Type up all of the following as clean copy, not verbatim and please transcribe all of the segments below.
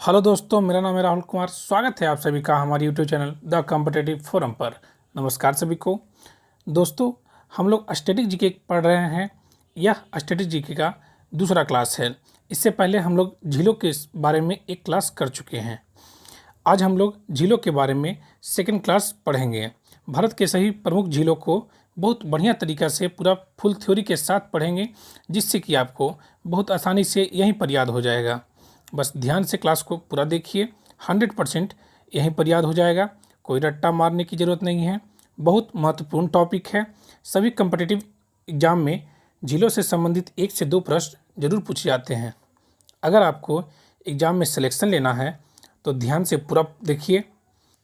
Hello दोस्तों, मेरा नाम है राहुल कुमार। स्वागत है आप सभी का हमारे YouTube channel the competitive forum पर। नमस्कार सभी को। दोस्तों, हम लोग स्टैटिक जीके पढ़ रहे हैं। यह स्टैटिक जीके का दूसरा क्लास है। इससे पहले हम लोग झीलों के बारे में एक क्लास कर चुके हैं। आज हम लोग झीलों के बारे में सेकंड क्लास पढ़ेंगे। भारत के सभी प्रमुख झीलों को बहुत बढ़िया तरीक़ा से पूरा फुल थ्योरी के साथ पढ़ेंगे, जिससे कि आपको बहुत आसानी से यहीं पर याद हो जाएगा। बस ध्यान से क्लास को पूरा देखिए, 100% यहीं पर याद हो जाएगा। कोई रट्टा मारने की ज़रूरत नहीं है। बहुत महत्वपूर्ण टॉपिक है। सभी कम्पिटिटिव एग्जाम में झीलों से संबंधित 1 से 2 प्रश्न जरूर पूछे जाते हैं। अगर आपको एग्ज़ाम में सिलेक्शन लेना है तो ध्यान से पूरा देखिए।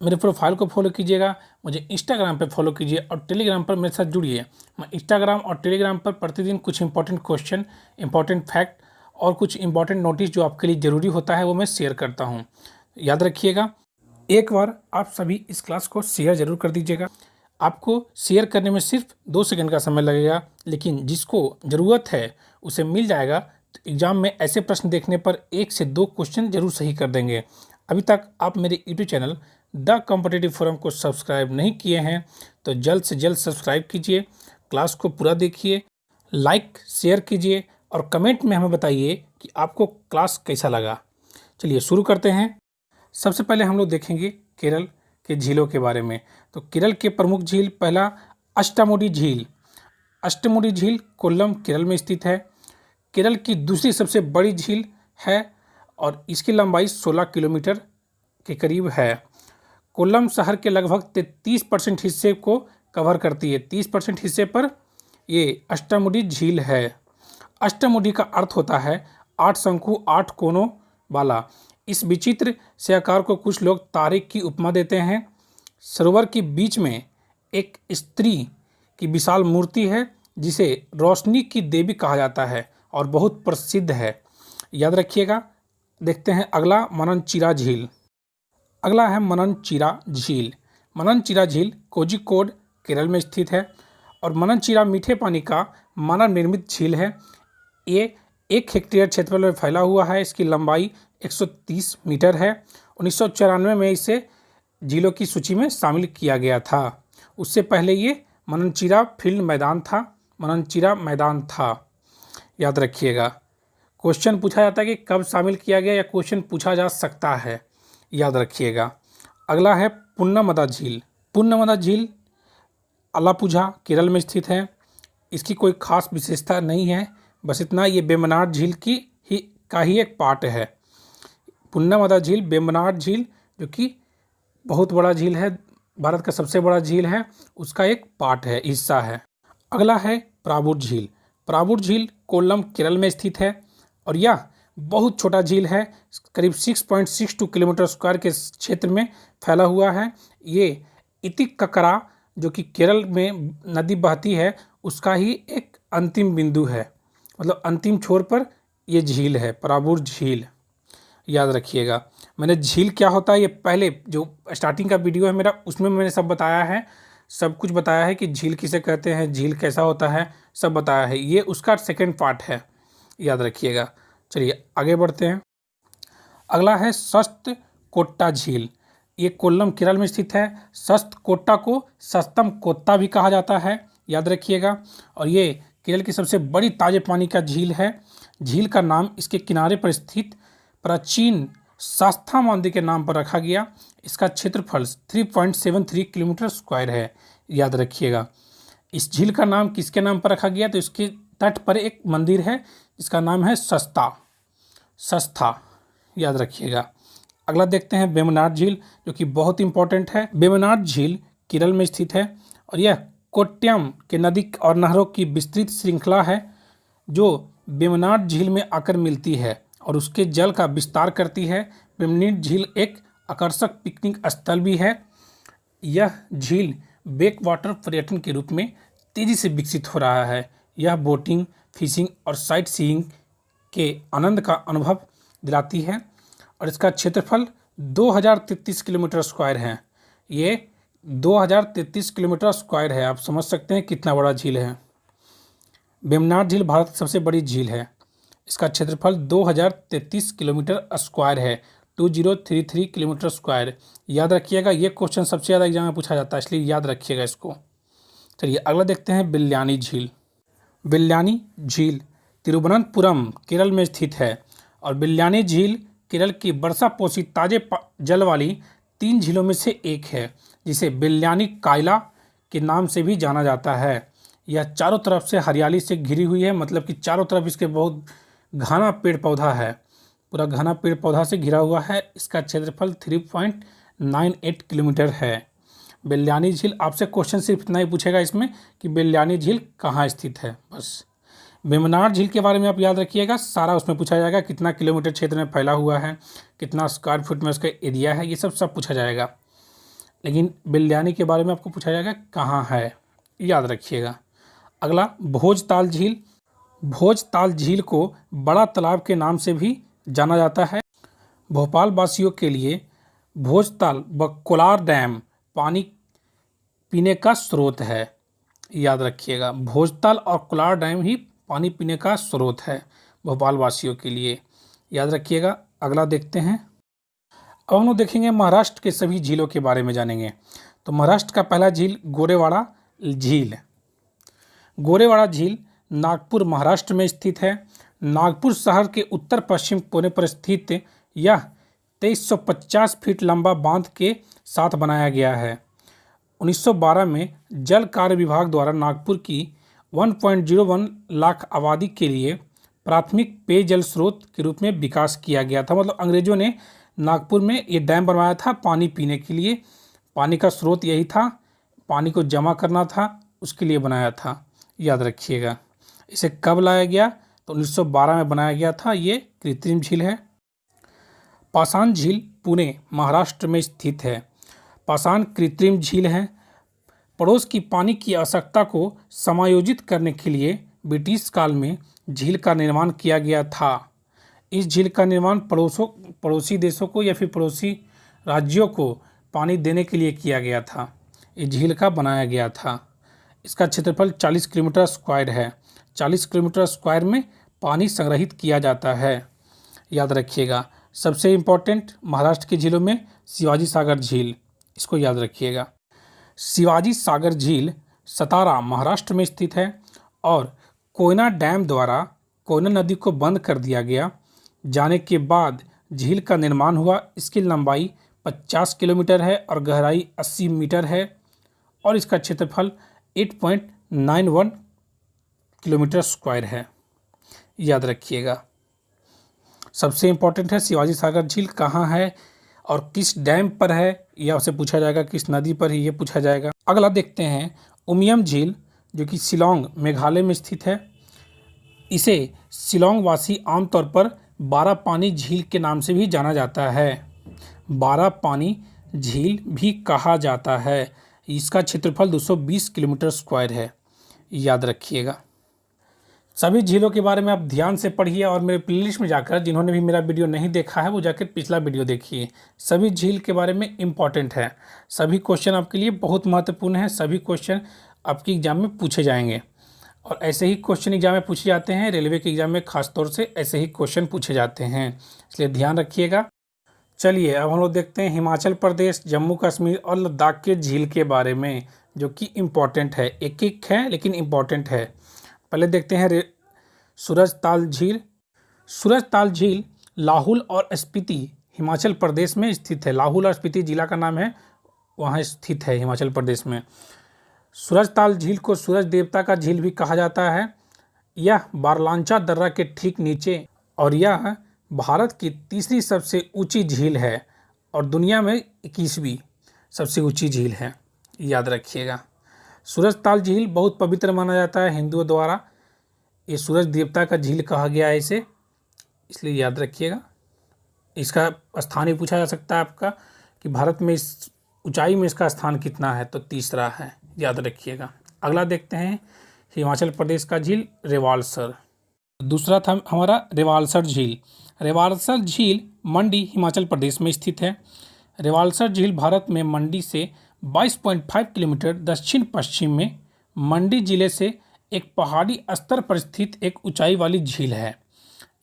मेरे प्रोफाइल को फॉलो कीजिएगा, मुझे इंस्टाग्राम पर फॉलो कीजिए और टेलीग्राम पर मेरे साथ जुड़िए। मैं इंस्टाग्राम और टेलीग्राम पर प्रतिदिन कुछ इंपॉर्टेंट क्वेश्चन, इंपॉर्टेंट फैक्ट और कुछ इंपॉर्टेंट नोटिस जो आपके लिए ज़रूरी होता है वो मैं शेयर करता हूँ। याद रखिएगा, एक बार आप सभी इस क्लास को शेयर ज़रूर कर दीजिएगा। आपको शेयर करने में सिर्फ 2 सेकंड का समय लगेगा, लेकिन जिसको ज़रूरत है उसे मिल जाएगा। तो एग्ज़ाम में ऐसे प्रश्न देखने पर 1 से 2 क्वेश्चन जरूर सही कर देंगे। अभी तक आप मेरे YouTube channel the competitive forum को सब्सक्राइब नहीं किए हैं तो जल्द से जल्द सब्सक्राइब कीजिए। क्लास को पूरा देखिए, लाइक शेयर कीजिए और कमेंट में हमें बताइए कि आपको क्लास कैसा लगा। चलिए शुरू करते हैं। सबसे पहले हम लोग देखेंगे केरल के झीलों के बारे में। तो केरल के प्रमुख झील, पहला अष्टामुडी झील। अष्टामुडी झील कोल्लम केरल में स्थित है। केरल की दूसरी सबसे बड़ी झील है और इसकी लंबाई 16 किलोमीटर के करीब है। कोल्लम शहर के लगभग 33% हिस्से को कवर करती है। 30% हिस्से पर ये अष्टामुडी झील है। अष्टमुडी का अर्थ होता है 8 शंकु 8 कोनों वाला। इस विचित्र से आकार को कुछ लोग तारे की उपमा देते हैं। सरोवर के बीच में एक स्त्री की विशाल मूर्ति है जिसे रोशनी की देवी कहा जाता है और बहुत प्रसिद्ध है। याद रखिएगा। देखते हैं अगला, मननचिरा झील। अगला है मननचिरा झील। मननचिरा झील कोझिकोड केरल में स्थित है और मननचिरा मीठे पानी का मानव निर्मित झील है। ये 1 हेक्टेयर क्षेत्रफल में फैला हुआ है। इसकी लंबाई 130 मीटर है। 1994 में इसे झीलों की सूची में शामिल किया गया था। उससे पहले ये मननचिरा फील्ड मैदान था, मननचिरा मैदान था। याद रखिएगा। क्वेश्चन पूछा जाता है कि कब शामिल किया गया, या क्वेश्चन पूछा जा सकता है। याद रखिएगा। अगला है पुन्नमदा झील। पुन्नमदा झील अलापुझा केरल में स्थित है। इसकी कोई खास विशेषता नहीं है, बस इतना, ये वेम्बनाड झील का ही एक पार्ट है। पुन्नमदा झील वेम्बनाड झील जो कि बहुत बड़ा झील है, भारत का सबसे बड़ा झील है, उसका एक पार्ट है, हिस्सा है। अगला है प्रावुर झील। प्रावुर झील कोल्लम केरल में स्थित है और यह बहुत छोटा झील है। करीब 6.62 किलोमीटर स्क्वायर के क्षेत्र में फैला हुआ है। ये इतिककरा जो कि केरल में नदी बहती है उसका ही एक अंतिम बिंदु है, मतलब अंतिम छोर पर यह झील है, प्रावुर झील। याद रखिएगा। मैंने झील क्या होता है ये पहले जो स्टार्टिंग का वीडियो है मेरा, उसमें मैंने सब बताया है, सब कुछ बताया है कि झील किसे कहते हैं, झील कैसा होता है, सब बताया है। ये उसका सेकंड पार्ट है। याद रखिएगा। चलिए आगे बढ़ते हैं। अगला है सस्त कोट्टा झील। ये कोल्लम केरल में स्थित है। सस्त कोट्टा को सस्तम कोत्ता भी कहा जाता है। याद रखिएगा। और ये केरल की सबसे बड़ी ताजे पानी का झील है। झील का नाम इसके किनारे पर स्थित प्राचीन शास्ता मंदिर के नाम पर रखा गया। इसका क्षेत्रफल 3.73 किलोमीटर स्क्वायर है। याद रखिएगा। इस झील का नाम किसके नाम पर रखा गया, तो इसके तट पर एक मंदिर है जिसका नाम है सस्ता। याद रखिएगा। अगला देखते हैं वेम्बनाड झील, जो कि बहुत इंपॉर्टेंट है। वेम्बनाड झील केरल में स्थित है और यह कोट्यम के नदी और नहरों की विस्तृत श्रृंखला है जो वेम्बनाड झील में आकर मिलती है और उसके जल का विस्तार करती है। वेम्बनाड झील एक आकर्षक पिकनिक स्थल भी है। यह झील बैक वाटर पर्यटन के रूप में तेजी से विकसित हो रहा है। यह बोटिंग, फिशिंग और साइट सीइंग के आनंद का अनुभव दिलाती है और इसका क्षेत्रफल 2033 किलोमीटर स्क्वायर है। ये 2033 किलोमीटर स्क्वायर है। आप समझ सकते हैं कितना बड़ा झील है। वेम्बनाड झील भारत की सबसे बड़ी झील है। इसका क्षेत्रफल 2033 किलोमीटर स्क्वायर है। 2033 किलोमीटर स्क्वायर। याद रखिएगा, ये क्वेश्चन सबसे ज़्यादा एग्जाम में पूछा जाता है, इसलिए याद रखिएगा इसको। चलिए अगला देखते हैं बिल्लियानी झील। बिल्लियानी झील तिरुवनंतपुरम केरल में स्थित है और बिल्लियानी झील केरल की वर्षा पोषित ताजे जल वाली 3 झीलों में से एक है, जिसे बिल्लियानी कायला के नाम से भी जाना जाता है। यह चारों तरफ से हरियाली से घिरी हुई है, मतलब कि चारों तरफ इसके बहुत घना पेड़ पौधा है, पूरा घना पेड़ पौधा से घिरा हुआ है। इसका क्षेत्रफल 3.98 किलोमीटर है। बिल्लियानी झील, आपसे क्वेश्चन सिर्फ इतना ही पूछेगा इसमें कि बिल्लियानी झील कहाँ स्थित है, बस। वेम्बनाड झील के बारे में आप याद रखिएगा, सारा उसमें पूछा जाएगा, कितना किलोमीटर क्षेत्र में फैला हुआ है, कितना स्क्वायर फुट में उसका एरिया है, ये सब पूछा जाएगा। लेकिन बिल्लियानी के बारे में आपको पूछा जाएगा कहाँ है, याद रखिएगा। अगला भोजताल झील। भोजताल झील को बड़ा तालाब के नाम से भी जाना जाता है। भोपाल वासियों के लिए भोजताल व कोलार डैम पानी पीने का स्रोत है, याद रखिएगा। भोजताल और कोलार डैम ही पानी पीने का स्रोत है भोपाल वासियों के लिए, याद रखिएगा। अगला देखते हैं, अब हम लोग देखेंगे महाराष्ट्र के सभी झीलों के बारे में जानेंगे। तो महाराष्ट्र का पहला झील गोरेवाड़ा झील। गोरेवाड़ा झील नागपुर महाराष्ट्र में स्थित है। नागपुर शहर के उत्तर पश्चिम कोने पर स्थित यह 2350 फीट लंबा बांध के साथ बनाया गया है। 1912 में जल कार्य विभाग द्वारा नागपुर की 1.01 लाख आबादी के लिए प्राथमिक पेयजल स्रोत के रूप में विकास किया गया था। मतलब अंग्रेजों ने नागपुर में ये डैम बनवाया था पानी पीने के लिए, पानी का स्रोत यही था, पानी को जमा करना था, उसके लिए बनाया था, याद रखिएगा। इसे कब लाया गया, तो 1912 में बनाया गया था। ये कृत्रिम झील है। पाषाण झील पुणे महाराष्ट्र में स्थित है। पाषाण कृत्रिम झील है। पड़ोस की पानी की आवश्यकता को समायोजित करने के लिए ब्रिटिश काल में झील का निर्माण किया गया था। इस झील का निर्माण पड़ोसी देशों को या फिर पड़ोसी राज्यों को पानी देने के लिए किया गया था। इस झील का बनाया गया था। इसका क्षेत्रफल 40 किलोमीटर स्क्वायर है। 40 किलोमीटर स्क्वायर में पानी संग्रहित किया जाता है, याद रखिएगा। सबसे इम्पोर्टेंट महाराष्ट्र की झीलों में शिवाजी सागर झील, इसको याद रखिएगा। शिवाजी सागर झील सतारा महाराष्ट्र में स्थित है और कोयना डैम द्वारा कोयना नदी को बंद कर दिया गया जाने के बाद झील का निर्माण हुआ। इसकी लंबाई 50 किलोमीटर है और गहराई 80 मीटर है और इसका क्षेत्रफल 8.91 किलोमीटर स्क्वायर है, याद रखिएगा। सबसे इम्पोर्टेंट है शिवाजी सागर झील कहाँ है और किस डैम पर है, यह आपसे पूछा जाएगा, किस नदी पर है ये पूछा जाएगा। अगला देखते हैं उमियम झील, जो कि शिलांग मेघालय में स्थित है। इसे शिलांग वासी आमतौर पर 12 पानी झील के नाम से भी जाना जाता है। 12 पानी झील भी कहा जाता है। इसका क्षेत्रफल 220 किलोमीटर स्क्वायर है, याद रखिएगा। सभी झीलों के बारे में आप ध्यान से पढ़िए और मेरे प्लेलिस्ट में जाकर, जिन्होंने भी मेरा वीडियो नहीं देखा है वो जाकर पिछला वीडियो देखिए। सभी झील के बारे में इम्पॉर्टेंट है। सभी क्वेश्चन आपके लिए बहुत महत्वपूर्ण है। सभी क्वेश्चन आपकी एग्जाम में पूछे जाएंगे और ऐसे ही क्वेश्चन एग्जाम में पूछे जाते हैं। रेलवे के एग्जाम में खासतौर से ऐसे ही क्वेश्चन पूछे जाते हैं, इसलिए ध्यान रखिएगा। चलिए अब हम लोग देखते हैं हिमाचल प्रदेश, जम्मू कश्मीर और लद्दाख के झील के बारे में, जो कि इम्पॉर्टेंट है। एक एक है लेकिन इम्पॉर्टेंट है। पहले देखते हैं सूरजताल झील। सूरजताल झील लाहौल और स्पीति हिमाचल प्रदेश में स्थित है। लाहौल और स्पीति जिला का नाम है, वहाँ स्थित है हिमाचल प्रदेश में। सूरजताल झील को सूरज देवता का झील भी कहा जाता है। यह बारलांचा दर्रा के ठीक नीचे और यह भारत की तीसरी सबसे ऊंची झील है और दुनिया में 21वीं सबसे ऊंची झील है, याद रखिएगा। सूरजताल झील बहुत पवित्र माना जाता है हिंदुओं द्वारा। ये सूरज देवता का झील कहा गया है इसे, इसलिए याद रखिएगा। इसका स्थान ही पूछा जा सकता है आपका कि भारत में इस ऊंचाई में इसका स्थान कितना है, तो तीसरा है, याद रखिएगा। अगला देखते हैं हिमाचल प्रदेश का झील रेवालसर। दूसरा था हमारा रेवालसर झील। रेवालसर झील मंडी हिमाचल प्रदेश में स्थित है। रेवालसर झील भारत में मंडी से 22.5 किलोमीटर दक्षिण पश्चिम में मंडी जिले से एक पहाड़ी स्तर पर स्थित एक ऊंचाई वाली झील है।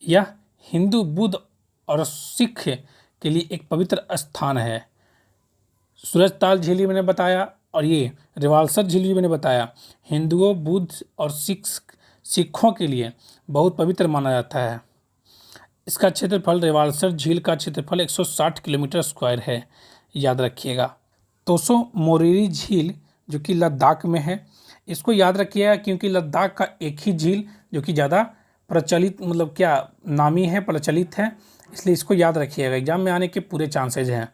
यह हिंदू, बुद्ध और सिख के लिए एक पवित्र स्थान है। सूरजताल झील भी मैंने बताया, और ये रिवाल्सर झील भी मैंने बताया। हिंदुओं, बुद्ध और सिखों के लिए बहुत पवित्र माना जाता है। इसका क्षेत्रफल, रिवाल्सर झील का क्षेत्रफल 160 किलोमीटर स्क्वायर है, याद रखिएगा। तोसो मोरिरी झील जो कि लद्दाख में है, इसको याद रखिएगा क्योंकि लद्दाख का एक ही झील जो कि ज़्यादा प्रचलित मतलब क्या नामी है, प्रचलित है, इसलिए इसको याद रखिएगा, एग्जाम में आने के पूरे चांसेज हैं।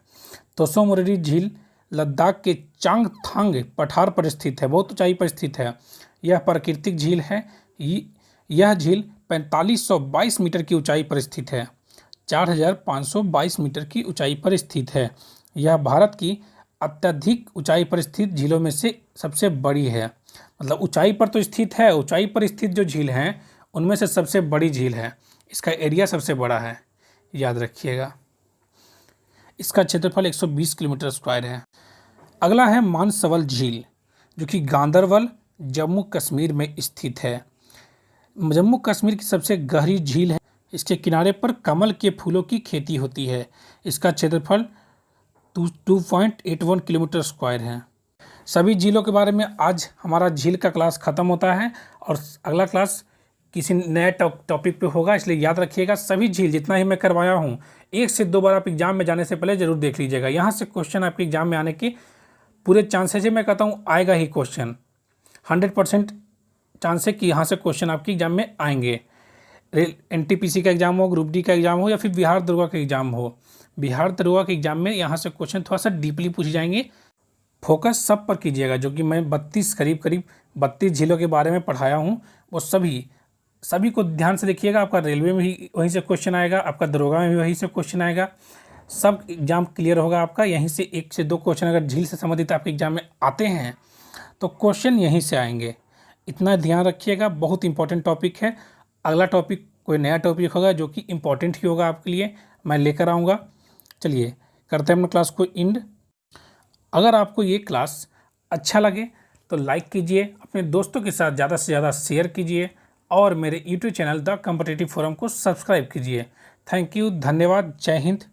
तोसो मोरिरी झील लद्दाख के चांगथांग पठार पर स्थित है, बहुत ऊंचाई पर स्थित है। यह प्राकृतिक झील है। यह झील 4522 मीटर की ऊंचाई पर स्थित है, 4522 मीटर की ऊंचाई पर स्थित है। यह भारत की अत्यधिक ऊंचाई पर स्थित झीलों में से सबसे बड़ी है। मतलब ऊंचाई पर तो स्थित है, ऊंचाई पर स्थित जो झील हैं उनमें से सबसे बड़ी झील है। इसका एरिया सबसे बड़ा है, याद रखिएगा। इसका क्षेत्रफल 120 किलोमीटर स्क्वायर है। अगला है मानसवल झील जो कि गांदरबल, जम्मू कश्मीर में स्थित है। जम्मू कश्मीर की सबसे गहरी झील है। इसके किनारे पर कमल के फूलों की खेती होती है। इसका क्षेत्रफल 2.81 किलोमीटर स्क्वायर है। सभी झीलों के बारे में आज हमारा झील का क्लास ख़त्म होता है और अगला क्लास किसी नए टॉपिक पे होगा, इसलिए याद रखिएगा सभी झील जितना ही मैं करवाया हूँ 1 से 2 बार आप एग्जाम में जाने से पहले ज़रूर देख लीजिएगा। यहाँ से क्वेश्चन आपके एग्जाम में आने के पूरे चांसेज है, मैं कहता हूँ आएगा ही क्वेश्चन, 100% चांस है कि यहाँ से क्वेश्चन आपके एग्जाम में आएंगे। NTPC का एग्जाम हो, ग्रुप डी का एग्जाम हो या फिर बिहार दरोगा का एग्जाम हो, बिहार दरोगा के एग्जाम में यहाँ से क्वेश्चन थोड़ा सा डीपली पूछे जाएंगे। फोकस सब पर कीजिएगा, जो कि मैं 32 करीब 32 झीलों के बारे में पढ़ाया हूँ, वो सभी को ध्यान से देखिएगा। आपका रेलवे में भी वहीं से क्वेश्चन आएगा, आपका दरोगा में भी वहीं से क्वेश्चन आएगा, सब एग्जाम क्लियर होगा आपका। यहीं से 1 से 2 क्वेश्चन अगर झील से संबंधित आपके एग्जाम में आते हैं तो क्वेश्चन यहीं से आएंगे, इतना ध्यान रखिएगा। बहुत इंपॉर्टेंट टॉपिक है। अगला टॉपिक कोई नया टॉपिक होगा जो कि इम्पॉर्टेंट ही होगा आपके लिए, मैं लेकर आऊँगा। चलिए करते हैं अपने क्लास को एंड। अगर आपको ये क्लास अच्छा लगे तो लाइक कीजिए, अपने दोस्तों के साथ ज़्यादा से ज़्यादा शेयर कीजिए और मेरे YouTube channel the competitive forum को सब्सक्राइब कीजिए। थैंक यू, धन्यवाद, जय हिंद।